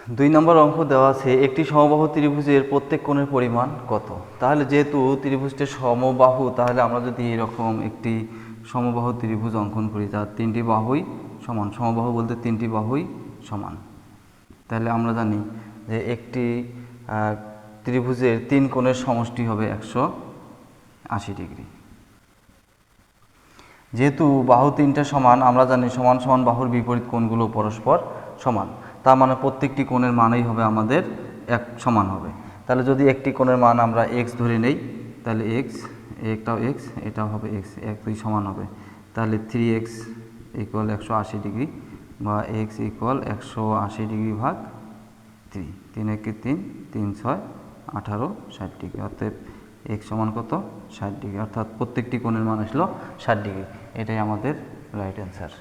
2 নম্বর অঙ্ক দেওয়া আছে একটি সমবাহু ত্রিভুজের প্রত্যেক কোণের পরিমাণ কত। তাহলে যেহেতু ত্রিভুজটি সমবাহু, তাহলে আমরা যদি এরকম একটি সমবাহু ত্রিভুজ অঙ্কন করি যার 3টি বাহুই সমান, সমবাহু বলতে 3টি বাহুই সমান, তাহলে আমরা জানি যে একটি ত্রিভুজের 3 কোণের সমষ্টি হবে 180 ডিগ্রি। যেহেতু বাহু 3টা সমান, আমরা জানি সমান সমান বাহুর বিপরীত কোণগুলো পরস্পর সমান, তার মানে প্রত্যেকটি কোণের মানই হবে আমাদের এক সমান হবে। তাহলে যদি একটি কোণের মান আমরা এক্স ধরে নেই, তাহলে এক্স, এটাও এক্স, এটাও হবে এক্স, একই সমান হবে। তাহলে 3x ইকুয়াল 180 ডিগ্রি, বা এক্স ইকুয়াল 180 ডিগ্রি ভাগ 3, 3 একে 3, 3 6 18, 60 ডিগ্রি। অর্থাৎ এক্স সমান কত? 60 ডিগ্রি। অর্থাৎ প্রত্যেকটি কোণের মান আসলো 60 ডিগ্রি। এটাই আমাদের রাইট অ্যান্সার।